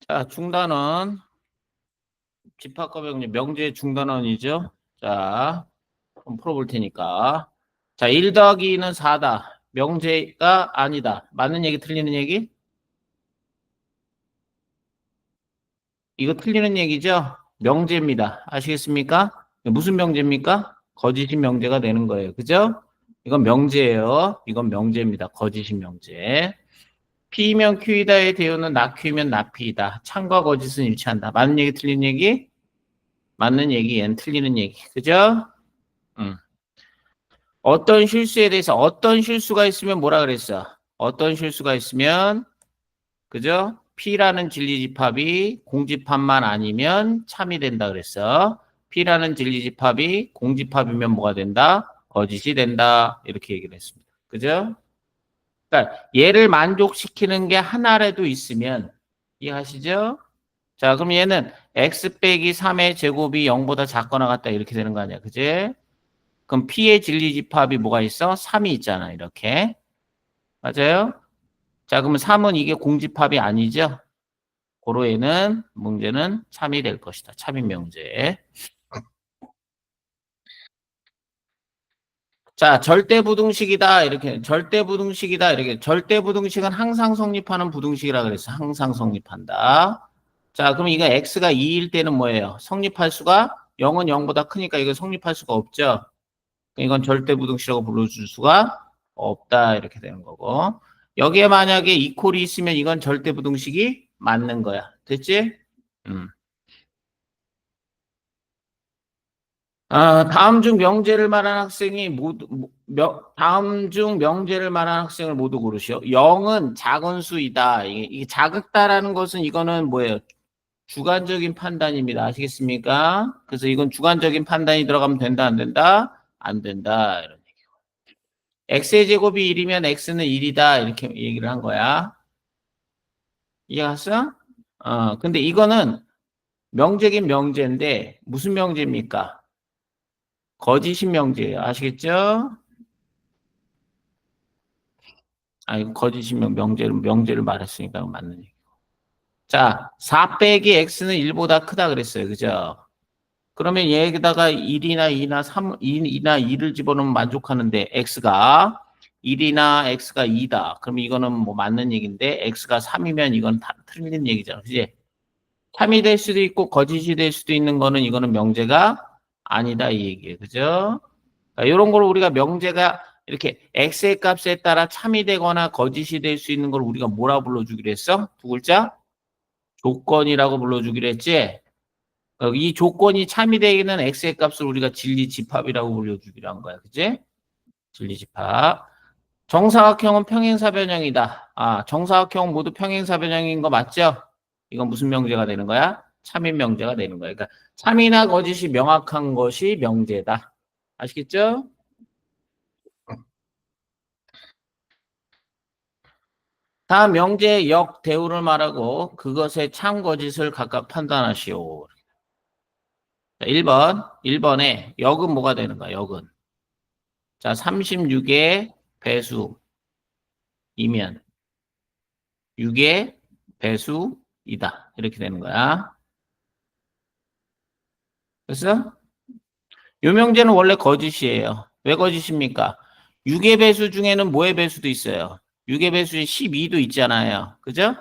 자, 중단원. 집합과 명제 중단원이죠. 자, 한번 풀어볼 테니까. 자, 1 더하기 2는 4다. 명제가 아니다. 맞는 얘기, 틀리는 얘기? 이거 틀리는 얘기죠? 명제입니다. 아시겠습니까? 무슨 명제입니까? 거짓인 명제가 되는 거예요. 그죠? 이건 명제예요. 이건 명제입니다. 거짓인 명제. P면 Q이다의 대우는 나 Q면 나 P이다. 참과 거짓은 일치한다. 맞는 얘기, 틀리는 얘기? 맞는 얘기, 얘는 틀리는 얘기. 그죠? 음. 어떤 실수에 대해서 어떤 실수가 있으면 뭐라 그랬어? 어떤 실수가 있으면 그죠? P라는 진리집합이 공집합만 아니면 참이 된다 그랬어. P라는 진리집합이 공집합이면 뭐가 된다? 거짓이 된다. 이렇게 얘기를 했습니다. 그죠? 그러니까 얘를 만족시키는 게 하나라도 있으면 이해하시죠? 자, 그럼 얘는 x 빼기 3의 제곱이 0보다 작거나 같다 이렇게 되는 거 아니야. 그지? 그럼 P의 진리집합이 뭐가 있어? 3이 있잖아. 이렇게. 맞아요? 자, 그러면 3은 이게 공집합이 아니죠? 고로 얘는 문제는 참이 될 것이다. 참인 명제. 자, 절대부등식이다. 이렇게 절대부등식이다. 이렇게 절대부등식은 항상 성립하는 부등식이라 그랬어. 항상 성립한다. 자, 그럼 이거 x가 2일 때는 뭐예요? 성립할 수가 0은 0보다 크니까 이거 성립할 수가 없죠. 이건 절대부등식이라고 불러줄 수가 없다. 이렇게 되는 거고. 여기에 만약에 이퀄이 있으면 이건 절대부등식이 맞는 거야. 됐지? 음. 다음 중 명제를 말한 학생이 모두 다음 중 명제를 말한 학생을 모두 고르시오. 0은 작은 수이다. 이게 작다라는 것은 이거는 뭐예요? 주관적인 판단입니다. 아시겠습니까? 그래서 이건 주관적인 판단이 들어가면 된다, 안 된다? 안 된다. 이런 얘기. x의 제곱이 1이면 x는 1이다. 이렇게 얘기를 한 거야. 이해갔어? 근데 이거는 명제긴 명제인데 무슨 명제입니까? 거짓인 명제예요. 아시겠죠? 아니, 거짓인 명제를 말했으니까 맞는 얘기. 자, 4 빼기 x는 1보다 크다 그랬어요. 그죠? 그러면 얘에다가 1이나 2나 3, 2나 2를 집어넣으면 만족하는데 x가 1이나 x가 2다. 그럼 이거는 뭐 맞는 얘기인데 x가 3이면 이건 다 틀린 얘기잖아. 그지? 3이 될 수도 있고 거짓이 될 수도 있는 거는 이거는 명제가 아니다 이 얘기예요. 그죠? 이런 걸 우리가 명제가 이렇게 x의 값에 따라 참이 되거나 거짓이 될 수 있는 걸 우리가 뭐라 불러주기로 했어? 두 글자? 조건이라고 불러주기로 했지? 이 조건이 참이 되기는 x의 값을 우리가 진리집합이라고 불러주기로 한 거야. 그치? 진리집합. 정사각형은 평행사변형이다. 정사각형 모두 평행사변형인 거 맞죠? 이건 무슨 명제가 되는 거야? 참인 명제가 되는 거야. 그러니까 참이나 거짓이 명확한 것이 명제다. 아시겠죠? 다음 명제의 역 대우를 말하고 그것의 참 거짓을 각각 판단하시오. 자, 1번에 역은 뭐가 되는 거야? 역은. 자, 36의 배수이면 6의 배수이다. 이렇게 되는 거야. 그래서 요 명제는 원래 거짓이에요. 왜 거짓입니까? 6의 배수 중에는 뭐의 배수도 있어요. 6의 배수에 12도 있잖아요. 그죠?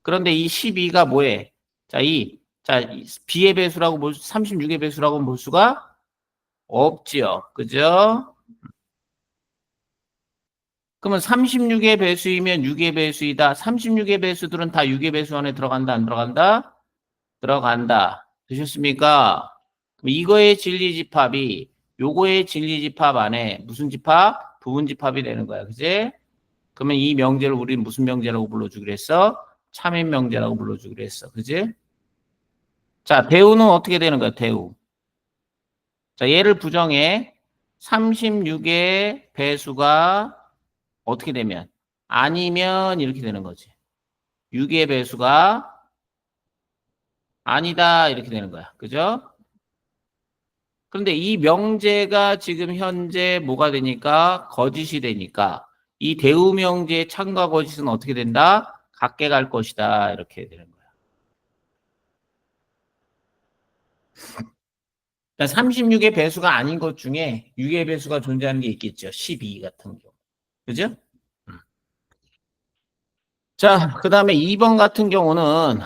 그런데 이 12가 뭐에? 자, B의 배수라고 36의 배수라고 볼 수가 없지요. 그죠? 그러면 36의 배수이면 6의 배수이다. 36의 배수들은 다 6의 배수 안에 들어간다, 안 들어간다? 들어간다. 되셨습니까? 그럼 이거의 진리집합이 요거의 진리집합 안에 무슨 집합? 부분집합이 되는 거야. 그지? 그러면 이 명제를 우리는 무슨 명제라고 불러주기로 했어? 참인 명제라고 불러주기로 했어. 그지? 자, 대우는 어떻게 되는 거야? 대우. 자, 얘를 부정해. 36의 배수가 어떻게 되면? 아니면 이렇게 되는 거지. 6의 배수가 아니다 이렇게 되는 거야. 그죠? 그런데 이 명제가 지금 현재 뭐가 되니까 거짓이 되니까 이 대우 명제의 참과 거짓은 어떻게 된다? 같게 갈 것이다 이렇게 되는 거야. 36의 배수가 아닌 것 중에 6의 배수가 존재하는 게 있겠죠. 12 같은 경우. 그죠? 음. 자, 그 다음에 2번 같은 경우는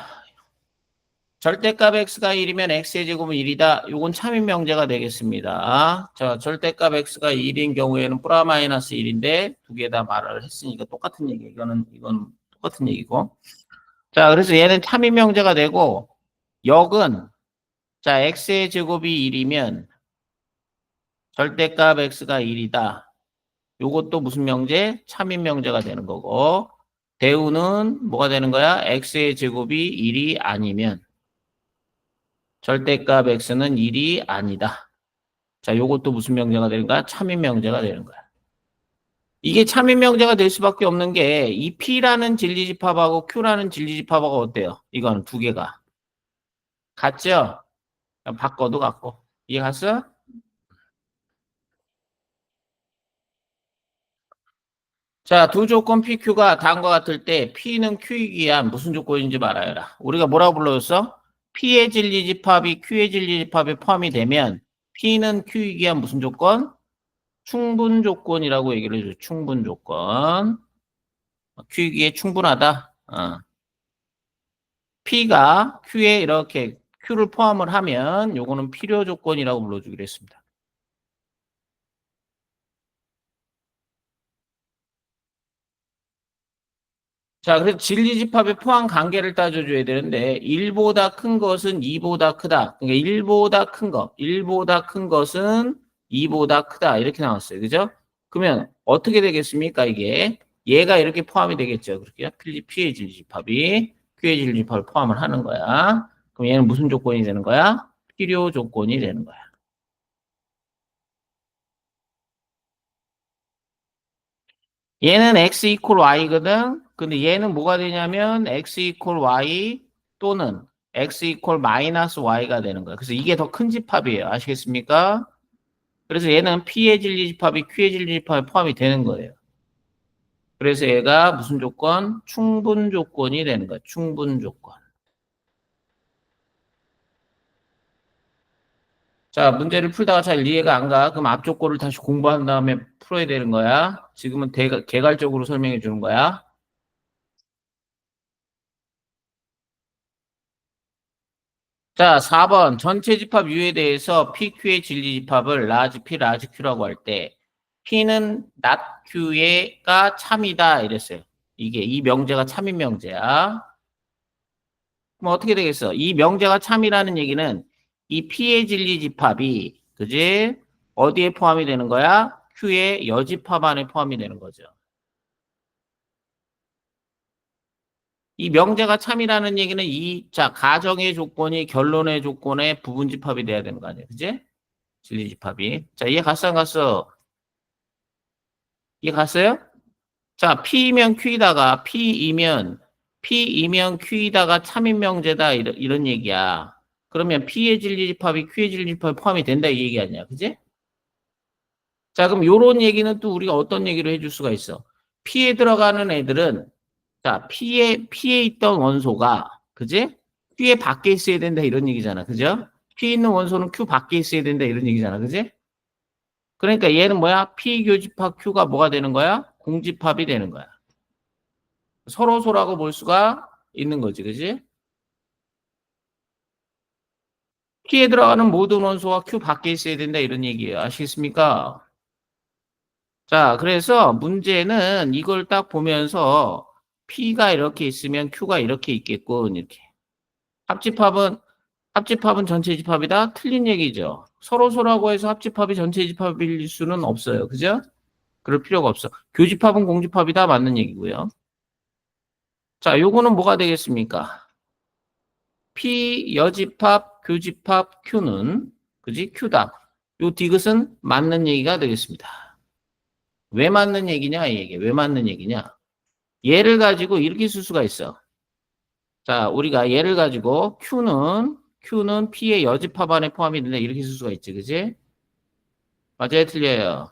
절대값 x가 1이면 x의 제곱은 1이다. 요건 참인 명제가 되겠습니다. 자, 절대값 x가 1인 경우에는 플라 마이너스 1인데 두 개 다 말을 했으니까 똑같은 얘기. 이건 똑같은 얘기고. 자, 그래서 얘는 참인 명제가 되고 역은 자, x의 제곱이 1이면 절대값 x가 1이다. 요것도 무슨 명제? 참인 명제가 되는 거고. 대우는 뭐가 되는 거야? x의 제곱이 1이 아니면 절대값 x는 1이 아니다. 자, 요것도 무슨 명제가 되는 거야? 참인 명제가 되는 거야. 이게 참인 명제가 될 수밖에 없는 게 이 P라는 진리집합하고 Q라는 진리집합하고 어때요? 이거는 두 개가. 같죠? 바꿔도 같고. 이해 갔어? 자, 두 조건 PQ가 다음과 같을 때 P는 Q이기 위한 무슨 조건인지 말하여라. 우리가 뭐라고 불러줬어? P의 진리집합이 Q의 진리집합에 포함이 되면 P는 Q이기 위한 무슨 조건? 충분 조건이라고 얘기를 해줘. 충분 조건. Q이기에 충분하다. P가 Q에 이렇게 Q를 포함을 하면 요거는 필요 조건이라고 불러주기로 했습니다. 자, 그래서 진리집합의 포함 관계를 따져줘야 되는데 1보다 큰 것은 2보다 크다. 그러니까 1보다 큰 것, 1보다 큰 것은 2보다 크다. 이렇게 나왔어요. 그죠? 그러면 어떻게 되겠습니까? 이게 얘가 이렇게 포함이 되겠죠. 그렇게 P의 진리집합이 Q의 진리집합을 포함을 하는 거야. 그럼 얘는 무슨 조건이 되는 거야? 필요 조건이 되는 거야. 얘는 x 이퀄 y거든. 근데 얘는 뭐가 되냐면 x 이퀄 y 또는 x 이퀄 마이너스 y가 되는 거야. 그래서 이게 더 큰 집합이에요. 아시겠습니까? 그래서 얘는 p의 진리 집합이 q의 진리 집합에 포함이 되는 거예요. 그래서 얘가 무슨 조건? 충분 조건이 되는 거야. 충분 조건. 자, 문제를 풀다가 잘 이해가 안 가. 그럼 앞쪽 거를 다시 공부한 다음에 풀어야 되는 거야. 지금은 개괄적으로 설명해 주는 거야. 자, 4번 전체 집합 U에 대해서 PQ의 진리 집합을 라지 P, 라지 Q라고 할 때 P는 not Q가 참이다 이랬어요. 이게 이 명제가 참인 명제야. 그럼 어떻게 되겠어? 이 명제가 참이라는 얘기는 이 P의 진리 집합이 그지? 어디에 포함이 되는 거야? Q의 여집합 안에 포함이 되는 거죠. 이 명제가 참이라는 얘기는 자, 가정의 조건이 결론의 조건의 부분집합이 돼야 되는 거 아니에요. 그지? 진리집합이. 자, 이해 갔어, 안 갔어? 이해 갔어요? 자, P이면 Q이다가 P이면 Q이다가 참인명제다 이런 얘기야. 그러면 P의 진리집합이 Q의 진리집합에 포함이 된다 이 얘기 아니야. 그지? 자, 그럼 요런 얘기는 또 우리가 어떤 얘기를 해줄 수가 있어? P에 들어가는 애들은 자, P에 있던 원소가 그지? Q에 밖에 있어야 된다 이런 얘기잖아. 그죠? P 있는 원소는 Q 밖에 있어야 된다 이런 얘기잖아. 그지? 그러니까 얘는 뭐야? P교집합 Q가 뭐가 되는 거야? 공집합이 되는 거야. 서로소라고 볼 수가 있는 거지, 그지? P에 들어가는 모든 원소가 Q 밖에 있어야 된다 이런 얘기예요. 아시겠습니까? 자, 그래서 문제는 이걸 딱 보면서 P가 이렇게 있으면 Q가 이렇게 있겠군, 이렇게. 합집합은 전체 집합이다? 틀린 얘기죠. 서로소라고 해서 합집합이 전체 집합일 수는 없어요. 그죠? 그럴 필요가 없어. 교집합은 공집합이다? 맞는 얘기고요. 자, 요거는 뭐가 되겠습니까? P 여집합, 교집합 Q는 그지? Q다. 요 디귿은 맞는 얘기가 되겠습니다. 왜 맞는 얘기냐? 이 얘기. 왜 맞는 얘기냐? 얘를 가지고 이렇게 쓸 수가 있어. 자, 우리가 얘를 가지고 Q는 P의 여집합 안에 포함이 된다. 이렇게 쓸 수가 있지. 그지? 맞아요? 틀려요?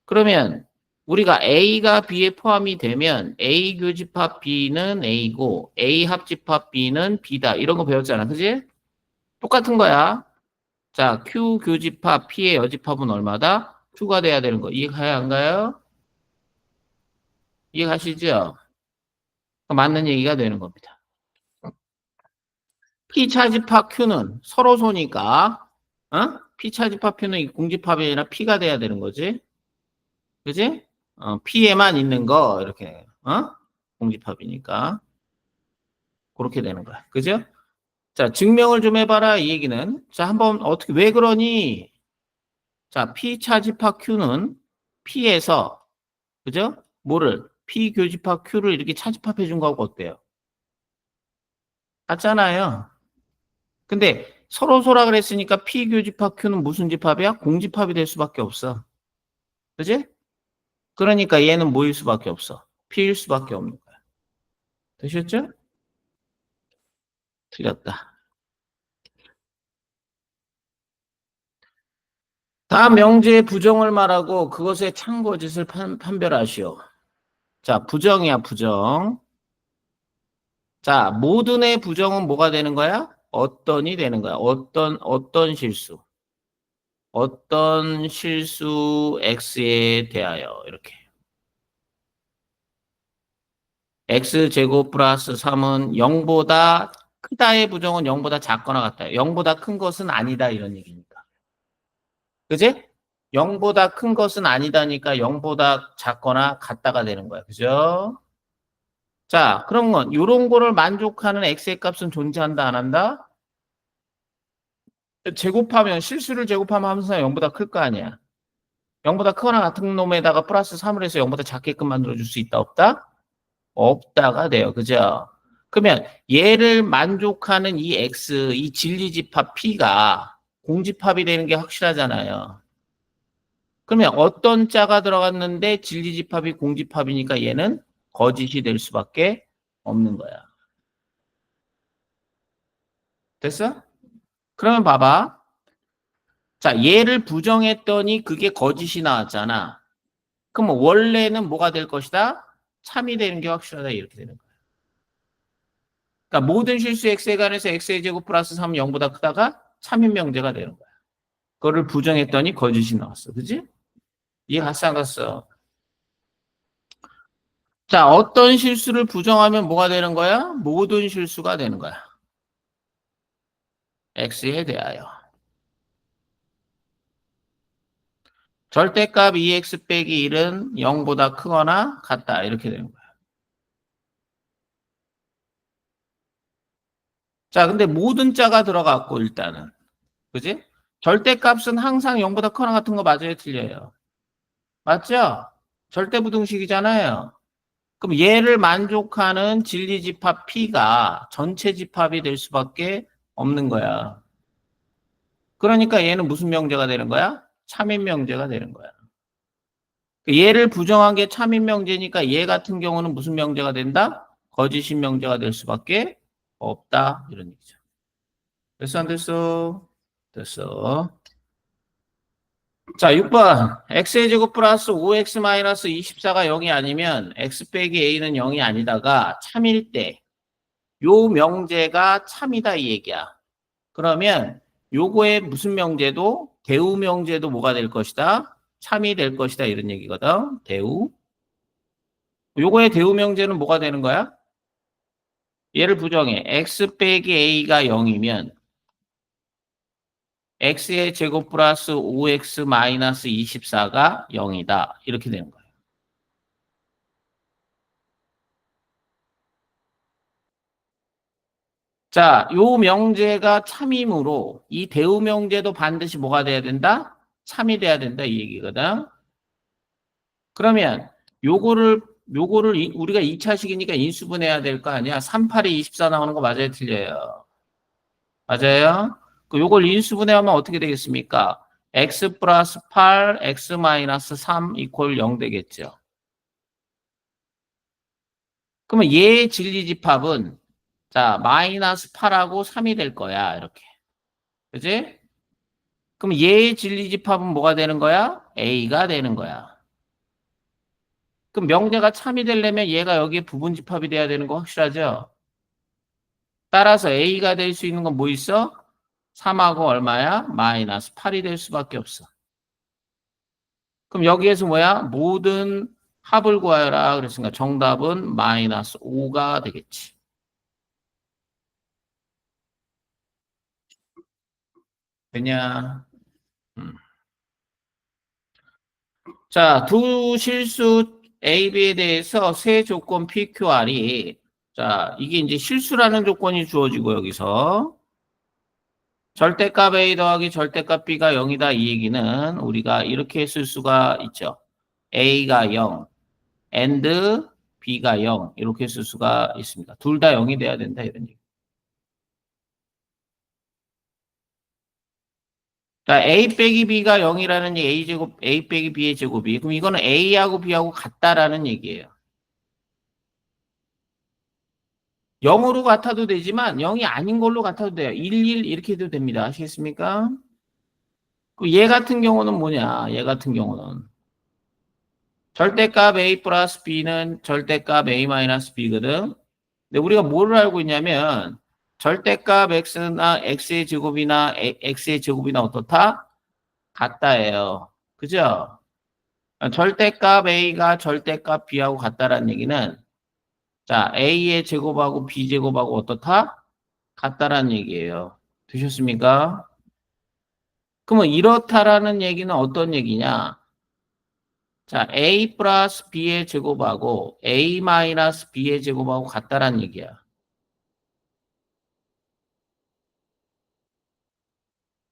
그러면 우리가 A가 B에 포함이 되면 A 교집합 B는 A고 A 합집합 B는 B다. 이런 거 배웠잖아. 그지? 똑같은 거야. 자, Q 교집합, P의 여집합은 얼마다? 2가 돼야 되는 거. 이해가야 안 가요? 이해가시죠? 맞는 얘기가 되는 겁니다. P 차집합 Q는 서로 소니까, 어? P 차집합 Q는 이 공집합이 아니라 P가 돼야 되는 거지. 그지? P에만 있는 거, 이렇게, 공집합이니까. 그렇게 되는 거야. 그죠? 자, 증명을 좀 해봐라, 이 얘기는. 자, 한번 어떻게, 왜 그러니? 자, P 차집합 Q는 P에서, 그죠? 뭐를? P 교집합 Q를 이렇게 차집합해 준 거하고 어때요? 같잖아요. 근데 서로 소라 그랬으니까 P 교집합 Q는 무슨 집합이야? 공집합이 될 수밖에 없어. 그지? 그러니까 얘는 뭐일 수밖에 없어? P일 수밖에 없는 거야. 되셨죠? 틀렸다. 다음 명제의 부정을 말하고 그것의 참거짓을 판별하시오. 자, 부정이야, 부정. 자, 모든의 부정은 뭐가 되는 거야? 어떤이 되는 거야. 어떤 실수. 어떤 실수 x에 대하여 이렇게. x제곱 플러스 3은 0보다 크다의 부정은 0보다 작거나 같다. 0보다 큰 것은 아니다 이런 얘기니까. 그지? 0보다 큰 것은 아니다니까 0보다 작거나 같다가 되는 거야. 그죠? 자, 그런 건 요런 거를 만족하는 x의 값은 존재한다 안 한다? 제곱하면 실수를 제곱하면 함수가 0보다 클 거 아니야. 0보다 크거나 같은 놈에다가 플러스 3을 해서 0보다 작게끔 만들어줄 수 있다 없다? 없다가 돼요. 그죠? 그러면 얘를 만족하는 이 x, 이 진리집합 p가 공집합이 되는 게 확실하잖아요. 그러면 어떤 자가 들어갔는데 진리집합이 공집합이니까 얘는 거짓이 될 수밖에 없는 거야. 됐어? 그러면 봐봐. 자, 얘를 부정했더니 그게 거짓이 나왔잖아. 그럼 원래는 뭐가 될 것이다? 참이 되는 게 확실하다 이렇게 되는 거야. 그러니까 모든 실수 x에 관해서 x의 제곱 플러스 3은 0보다 크다가 참인 명제가 되는 거야. 그거를 부정했더니 거짓이 나왔어. 그지? 이해 갔어 안 갔어? 자, 어떤 실수를 부정하면 뭐가 되는 거야? 모든 실수가 되는 거야. x에 대하여. 절대값 2x 빼기 1은 0보다 크거나 같다. 이렇게 되는 거야. 자, 근데 모든 자가 들어갔고 일단은. 그지? 절대값은 항상 0보다 크거나 같은 거 맞아요? 틀려요? 맞죠? 절대부등식이잖아요. 그럼 얘를 만족하는 진리집합 P가 전체 집합이 될 수밖에 없는 거야. 그러니까 얘는 무슨 명제가 되는 거야? 참인 명제가 되는 거야. 얘를 부정한 게 참인 명제니까 얘 같은 경우는 무슨 명제가 된다? 거짓인 명제가 될 수밖에 없다. 이런 얘기죠. 됐어, 안 됐어? 됐어. 자, 6번. x의 제곱 플러스 5x 마이너스 24가 0이 아니면 x 빼기 a는 0이 아니다가 참일 때 요 명제가 참이다 이 얘기야. 그러면 요거의 무슨 명제도 대우 명제도 뭐가 될 것이다? 참이 될 것이다 이런 얘기거든. 대우. 요거의 대우 명제는 뭐가 되는 거야? 얘를 부정해. x 빼기 a가 0이면 x의 제곱 플러스 5x 마이너스 24가 0이다. 이렇게 되는 거야. 자, 요 명제가 참이므로 이 대우 명제도 반드시 뭐가 돼야 된다? 참이 돼야 된다 이 얘기거든. 그러면 요거를 우리가 2차식이니까 인수분해야 될 거 아니야? 3, 8에 24 나오는 거 맞아요? 틀려요? 맞아요? 그 요걸 인수분해하면 어떻게 되겠습니까? x 플러스 8, x 마이너스 3 이퀄 0 되겠죠. 그러면 얘의 진리집합은 자 마이너스 8하고 3이 될 거야. 이렇게. 그지? 그럼 얘의 진리집합은 뭐가 되는 거야? a가 되는 거야. 그럼 명제가 참이 되려면 얘가 여기에 부분집합이 돼야 되는 거 확실하죠? 따라서 a가 될 수 있는 건 뭐 있어? 3하고 얼마야? 마이너스 8이 될 수밖에 없어. 그럼 여기에서 뭐야? 모든 합을 구하여라. 그랬으니까 정답은 마이너스 5가 되겠지. 되냐? 음. 자, 두 실수 A, B에 대해서 세 조건 PQR이 자, 이게 이제 실수라는 조건이 주어지고 여기서 절대값 A 더하기 절대값 B가 0이다 이 얘기는 우리가 이렇게 쓸 수가 있죠. A가 0, and B가 0 이렇게 쓸 수가 있습니다. 둘 다 0이 돼야 된다 이런 얘기. 자, A 빼기 B가 0이라는 얘기, A제곱, A 빼기 B의 제곱이. 그럼 이거는 A하고 B하고 같다라는 얘기예요. 0으로 같아도 되지만 0이 아닌 걸로 같아도 돼요. 1, 1 이렇게 해도 됩니다. 아시겠습니까? 얘 같은 경우는 뭐냐? 얘 같은 경우는 절대값 A 플러스 B는 절대값 A 마이너스 B거든. 근데 우리가 뭐를 알고 있냐면 절대값 X나 X의 제곱이나 X의 제곱이나 어떻다? 같다예요. 그죠? 절대값 A가 절대값 B하고 같다라는 얘기는 자, A의 제곱하고 B 제곱하고 어떻다? 같다라는 얘기예요. 되셨습니까? 그러면 이렇다라는 얘기는 어떤 얘기냐? 자, A 플러스 B의 제곱하고 A 마이너스 B의 제곱하고 같다라는 얘기야.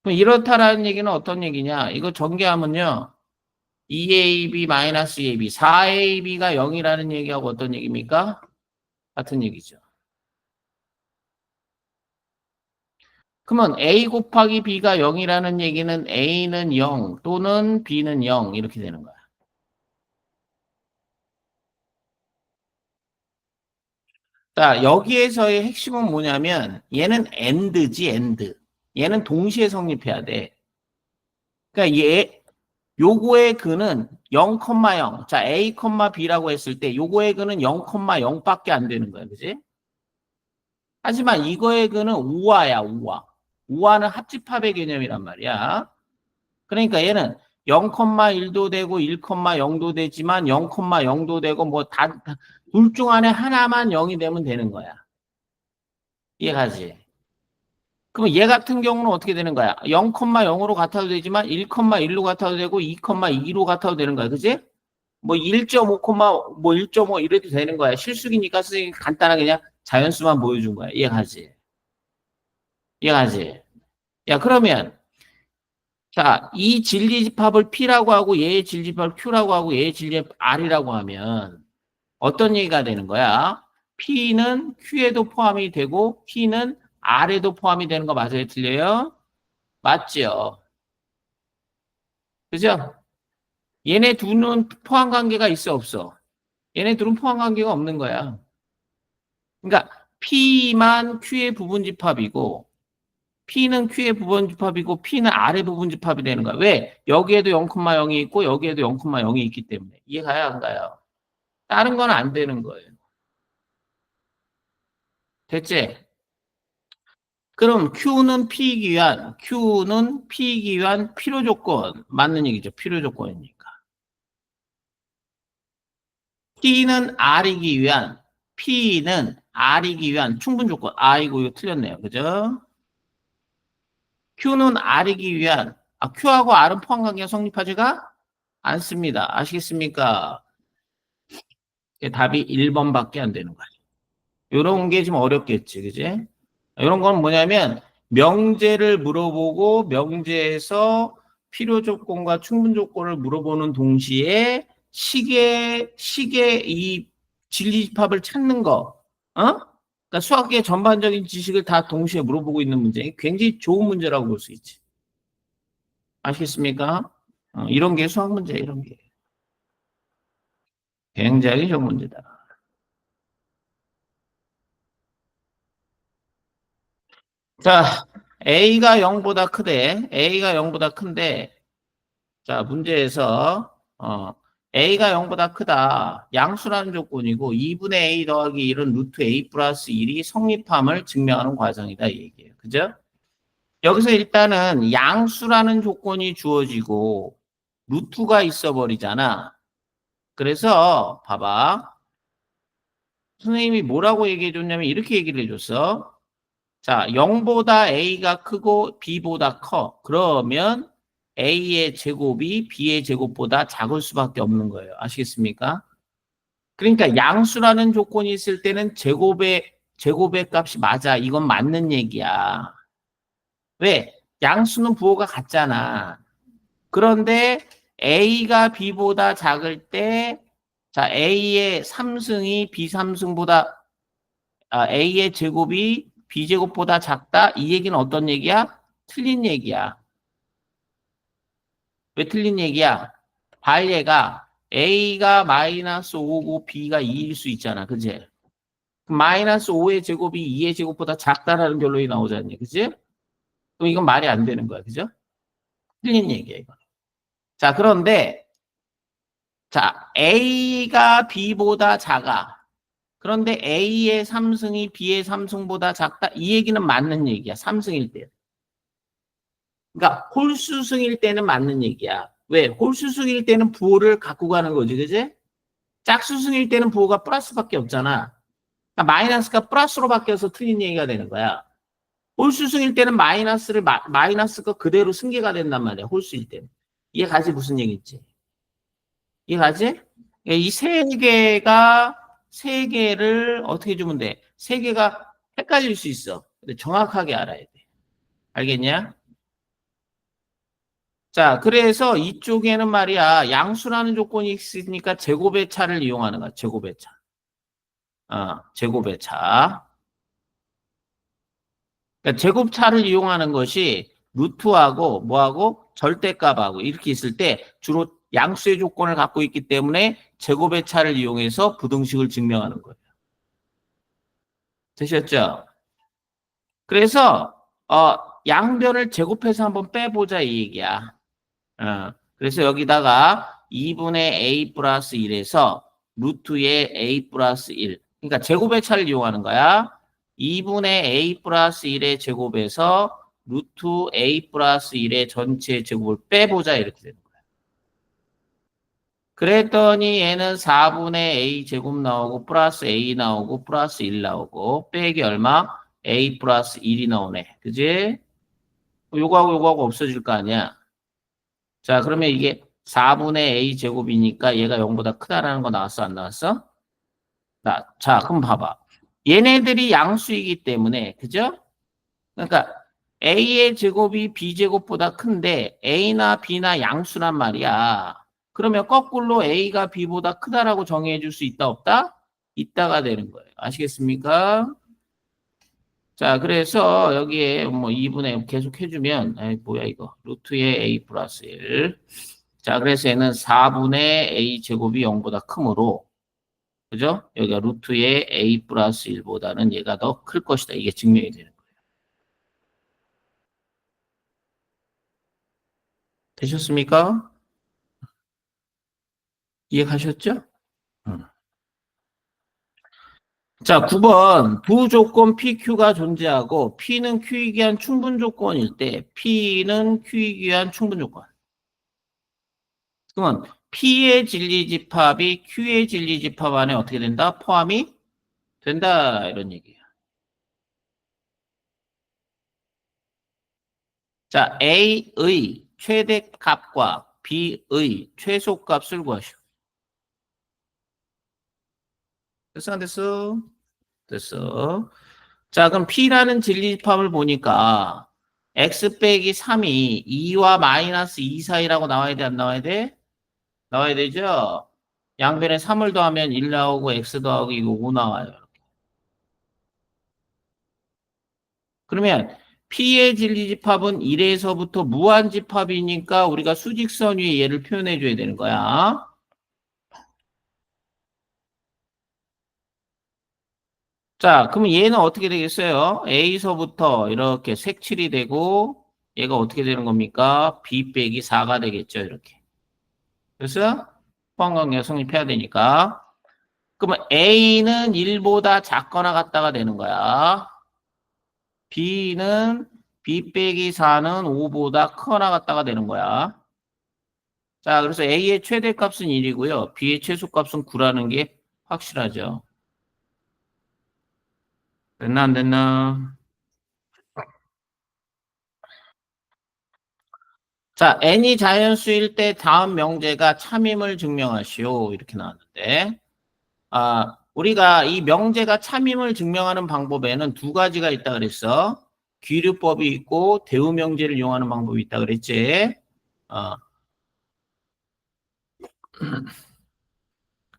그럼 이렇다라는 얘기는 어떤 얘기냐? 이거 전개하면요. 2AB 마이너스 2AB, 4AB가 0이라는 얘기하고 어떤 얘기입니까? 같은 얘기죠. 그러면 A 곱하기 B가 0이라는 얘기는 A는 0 또는 B는 0 이렇게 되는 거야. 자, 여기에서의 핵심은 뭐냐면 얘는 AND지, AND. 얘는 동시에 성립해야 돼. 그러니까 요거의 근은 0,0. 자, A, B라고 했을 때 요거의 근은 0,0밖에 안 되는 거야. 그지? 하지만 이거의 근은 5화야, 5화. 5화는 합집합의 개념이란 말이야. 그러니까 얘는 0,1도 되고 1,0도 되지만 0,0도 되고 뭐 둘 중 안에 하나만 0이 되면 되는 거야. 이해가지? 그럼 얘 같은 경우는 어떻게 되는 거야? 0,0으로 같아도 되지만 1,1로 같아도 되고 2,2로 같아도 되는 거야. 그지? 뭐 1.5, 뭐 1.5 이래도 되는 거야. 실수기니까 선생님이 간단하게 그냥 자연수만 보여준 거야. 이해가지? 이해가지? 야, 그러면 자, 이 진리집합을 P라고 하고 얘의 진리집합을 Q라고 하고 얘의 진리집합을 R이라고 하면 어떤 얘기가 되는 거야? P는 Q에도 포함이 되고 P는 R에도 포함이 되는 거 맞아요? 틀려요? 맞죠? 그죠? 얘네 둘은 포함 관계가 있어 없어? 얘네 둘은 포함 관계가 없는 거야. 그러니까 P만 Q의 부분집합이고 P는 Q의 부분집합이고 P는 R의 부분집합이 되는 거야. 왜? 여기에도 0,0이 있고 여기에도 0,0이 있기 때문에. 이해가요? 안 가요? 다른 건 안 되는 거예요. 됐지? 그럼 Q는 P이기 위한 필요 조건. 맞는 얘기죠. 필요 조건이니까. P는 R이기 위한 충분 조건. 아, 이거 틀렸네요. 그죠? Q는 R이기 위한, Q하고 R은 포함 관계가 성립하지가 않습니다. 아시겠습니까? 답이 1번밖에 안 되는 거예요. 이런 게 좀 어렵겠지, 그지? 이런 건 뭐냐면 명제를 물어보고 명제에서 필요 조건과 충분 조건을 물어보는 동시에 식의 이 진리집합을 찾는 거, 어? 그러니까 수학의 전반적인 지식을 다 동시에 물어보고 있는 문제, 굉장히 좋은 문제라고 볼 수 있지. 아시겠습니까? 이런 게 수학 문제, 이런 게 굉장히 좋은 문제다. 자, A가 0보다 큰데, 자, 문제에서, A가 0보다 크다. 양수라는 조건이고, 2분의 A 더하기 1은 루트 A 플러스 1이 성립함을 증명하는 과정이다. 이 얘기예요. 그죠? 여기서 일단은 양수라는 조건이 주어지고 루트가 있어 버리잖아. 그래서 봐봐. 선생님이 뭐라고 얘기해 줬냐면 이렇게 얘기를 해줬어. 자, 0보다 A가 크고 B보다 커. 그러면 A의 제곱이 B의 제곱보다 작을 수밖에 없는 거예요. 아시겠습니까? 그러니까 양수라는 조건이 있을 때는 제곱의 값이 맞아. 이건 맞는 얘기야. 왜? 양수는 부호가 같잖아. 그런데 A가 B보다 작을 때, 자, A의 3승이 B 3승보다, A의 제곱이 B 제곱보다 작다? 이 얘기는 어떤 얘기야? 틀린 얘기야. 왜 틀린 얘기야? 발얘가 A가 마이너스 5고 B가 2일 수 있잖아. 그지? 마이너스 5의 제곱이 2의 제곱보다 작다라는 결론이 나오잖니. 그지? 그럼 이건 말이 안 되는 거야. 그죠? 틀린 얘기야, 이거. 자, 그런데, 자, A가 B보다 작아. 그런데 A의 3승이 B의 3승보다 작다. 이 얘기는 맞는 얘기야. 3승일 때. 그러니까 홀수승일 때는 맞는 얘기야. 왜? 홀수승일 때는 부호를 갖고 가는 거지. 그지? 짝수승일 때는 부호가 플러스밖에 없잖아. 그러니까 마이너스가 플러스로 바뀌어서 틀린 얘기가 되는 거야. 홀수승일 때는 마이너스가 그대로 승계가 된단 말이야. 홀수일 때는. 이해가지 무슨 얘기인지. 이해가지? 이 세 개를 어떻게 주면 돼? 세 개가 헷갈릴 수 있어. 근데 정확하게 알아야 돼. 알겠냐? 자, 그래서 이쪽에는 말이야, 양수라는 조건이 있으니까 제곱의 차를 이용하는 거야. 제곱의 차. 제곱의 차. 그러니까 제곱차를 이용하는 것이 루트하고 뭐하고 절대값하고 이렇게 있을 때 주로 양수의 조건을 갖고 있기 때문에 제곱의 차를 이용해서 부등식을 증명하는 거예요. 되셨죠? 그래서 양변을 제곱해서 한번 빼보자 이 얘기야. 그래서 여기다가 2분의 a 플러스 1에서 루트의 a 플러스 1. 그러니까 제곱의 차를 이용하는 거야. 2분의 a 플러스 1의 제곱에서 루트 a 플러스 1의 전체 제곱을 빼보자 이렇게 되는 거야. 그랬더니 얘는 4분의 a 제곱 나오고 플러스 a 나오고 플러스 1 나오고 빼기 얼마? a 플러스 1이 나오네. 그지? 요거하고 없어질 거 아니야. 자, 그러면 이게 4분의 a 제곱이니까 얘가 0보다 크다라는 거 나왔어, 안 나왔어? 자, 그럼 봐봐. 얘네들이 양수이기 때문에, 그죠? 그러니까 a의 제곱이 b 제곱보다 큰데 a나 b나 양수란 말이야. 그러면 거꾸로 a가 b보다 크다라고 정의해 줄 수 있다, 없다? 있다가 되는 거예요. 아시겠습니까? 자, 그래서 여기에 뭐 2분의 계속 해주면, 에이, 뭐야 이거. 루트의 a 플러스 1. 자, 그래서 얘는 4분의 a 제곱이 0보다 크므로, 그죠? 여기가 루트의 a 플러스 1보다는 얘가 더 클 것이다. 이게 증명이 되는 거예요. 되셨습니까? 이해가셨죠? 응. 자, 9번. 부조건 PQ가 존재하고 P는 Q이기 위한 충분 조건일 때 P는 Q이기 위한 충분 조건. 그러면 P의 진리집합이 Q의 진리집합 안에 어떻게 된다? 포함이 된다. 이런 얘기예요. 자, A의 최대값과 B의 최소값을 구하시오. 됐어, 안 됐어? 됐어. 자, 그럼 P라는 진리집합을 보니까 X 빼기 3이 2와 마이너스 2 사이라고 나와야 돼, 안 나와야 돼? 나와야 되죠? 양변에 3을 더하면 1 나오고 X 더하고 이거 5 나와요. 그러면 P의 진리집합은 1에서부터 무한집합이니까 우리가 수직선 위에 얘를 표현해 줘야 되는 거야. 자, 그러면 얘는 어떻게 되겠어요? A서부터 이렇게 색칠이 되고 얘가 어떻게 되는 겁니까? B 빼기 4가 되겠죠, 이렇게. 그래서 포함관계가 성립해야 되니까. 그러면 A는 1보다 작거나 같다가 되는 거야. B는 b 빼기 4는 5보다 크거나 같다가 되는 거야. 자, 그래서 a의 최대값은 1이고요. b의 최소값은 9라는 게 확실하죠. 됐나 안 됐나? 자, n이 자연수일 때 다음 명제가 참임을 증명하시오. 이렇게 나왔는데, 우리가 이 명제가 참임을 증명하는 방법에는 두 가지가 있다 그랬어. 귀류법이 있고 대우명제를 이용하는 방법이 있다 그랬지. 어,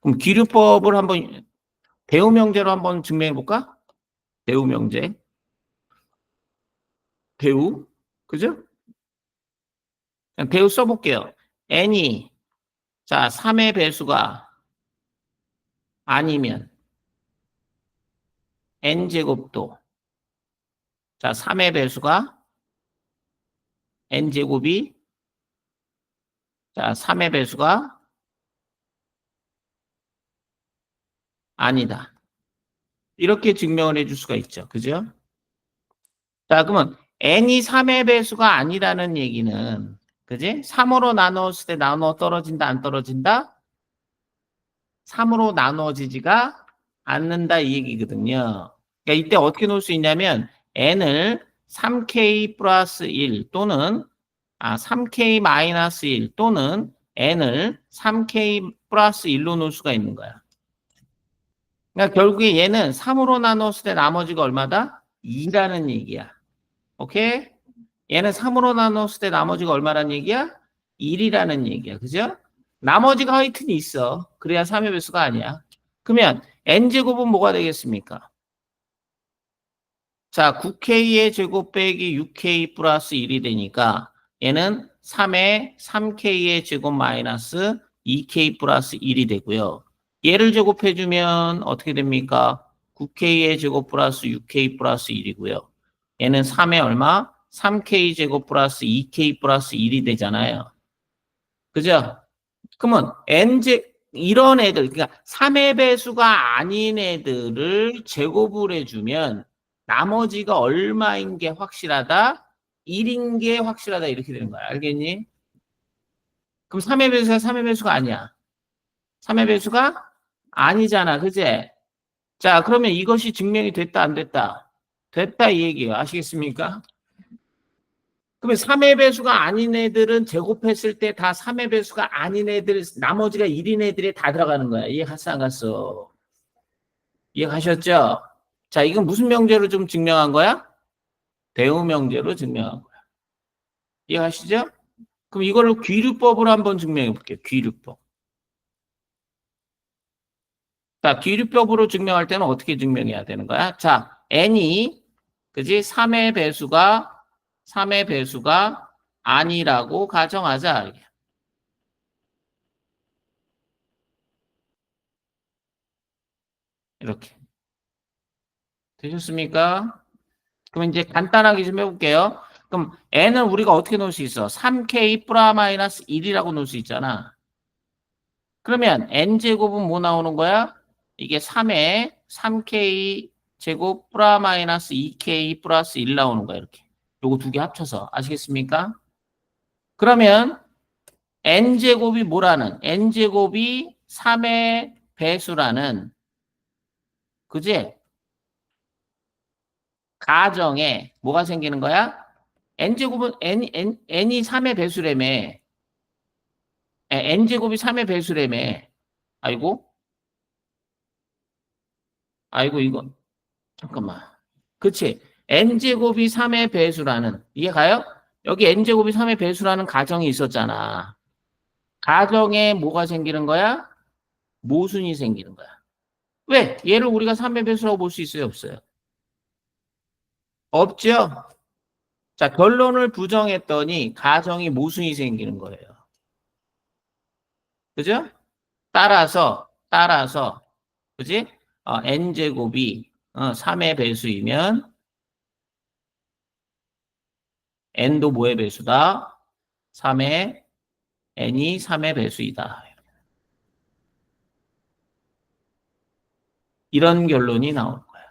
그럼 귀류법을 한번 대우명제로 한번 증명해 볼까? 대우명제. 대우. 그죠? 그냥 대우 써볼게요. n이 자 3의 배수가 아니면 n제곱도 자 3의 배수가 n제곱이 자 3의 배수가 아니다. 이렇게 증명을 해줄 수가 있죠. 그죠? 자, 그러면 n이 3의 배수가 아니라는 얘기는 그지? 3으로 나누었을 때 나누어 떨어진다 안 떨어진다? 3으로 나누어지지가 않는다 이 얘기거든요. 그러니까 이때 어떻게 놓을 수 있냐면 n을 3k 플러스 1 또는 3k 마이너스 1 또는 n을 3k 플러스 1로 놓을 수가 있는 거야. 그러니까 결국에 얘는 3으로 나눴을 때 나머지가 얼마다? 2라는 얘기야. 오케이? 얘는 3으로 나눴을 때 나머지가 얼마란 얘기야? 1이라는 얘기야. 그죠? 나머지가 하여튼 있어. 그래야 3의 배수가 아니야. 그러면 n제곱은 뭐가 되겠습니까? 자, 9k의 제곱 빼기 6k 플러스 1이 되니까 얘는 3의 3k의 제곱 마이너스 2k 플러스 1이 되고요. 얘를 제곱해주면 어떻게 됩니까? 9k의 제곱 플러스 6k 플러스 1이고요. 얘는 3의 얼마? 3k 제곱 플러스 2k 플러스 1이 되잖아요. 그죠? 그러면 이런 애들, 그러니까 3의 배수가 아닌 애들을 제곱을 해주면 나머지가 얼마인 게 확실하다? 1인 게 확실하다. 이렇게 되는 거야. 알겠니? 그럼 3의 배수가 3의 배수가 아니야. 3의 배수가 아니잖아. 그제? 자, 그러면 이것이 증명이 됐다, 안 됐다? 됐다, 이 얘기예요. 아시겠습니까? 그러면 3의 배수가 아닌 애들은 제곱했을 때 다 3의 배수가 아닌 애들, 나머지가 1인 애들이 다 들어가는 거야. 이해갔어, 안 갔어? 이해가셨죠? 자, 이건 무슨 명제로 좀 증명한 거야? 대우 명제로 증명한 거야. 이해가시죠? 그럼 이거를 귀류법으로 한번 증명해 볼게요. 귀류법. 자, 귀류법으로 증명할 때는 어떻게 증명해야 되는 거야? 자, n이 그지? 3의 배수가 아니라고 가정하자. 이렇게. 되셨습니까? 그럼 이제 간단하게 좀 해볼게요. 그럼 n은 우리가 어떻게 놓을 수 있어? 3k 플라 마이너스 1이라고 놓을 수 있잖아. 그러면 n제곱은 뭐 나오는 거야? 이게 3에 3k 제곱 플라 마이너스 2k 플러스 1 나오는 거야. 이렇게. 요거 두 개 합쳐서. 아시겠습니까? 그러면 n제곱이 뭐라는? n제곱이 3의 배수라는 그지? 가정에 뭐가 생기는 거야? n제곱은 n이 3의 배수라며. n제곱이 3의 배수라며. 아이고, 아이고, 이거, 잠깐만. 그치? n제곱이 3의 배수라는, 이해 가요? 여기 n제곱이 3의 배수라는 가정이 있었잖아. 가정에 뭐가 생기는 거야? 모순이 생기는 거야. 왜? 얘를 우리가 3의 배수라고 볼 수 있어요? 없어요? 없죠? 자, 결론을 부정했더니 가정이 모순이 생기는 거예요. 그죠? 따라서, 그지? n제곱이 3의 배수이면 n도 뭐의 배수다? 3의 n이 3의 배수이다. 이런 결론이 나오는 거야.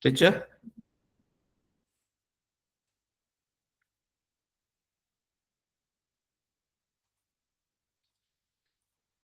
됐죠?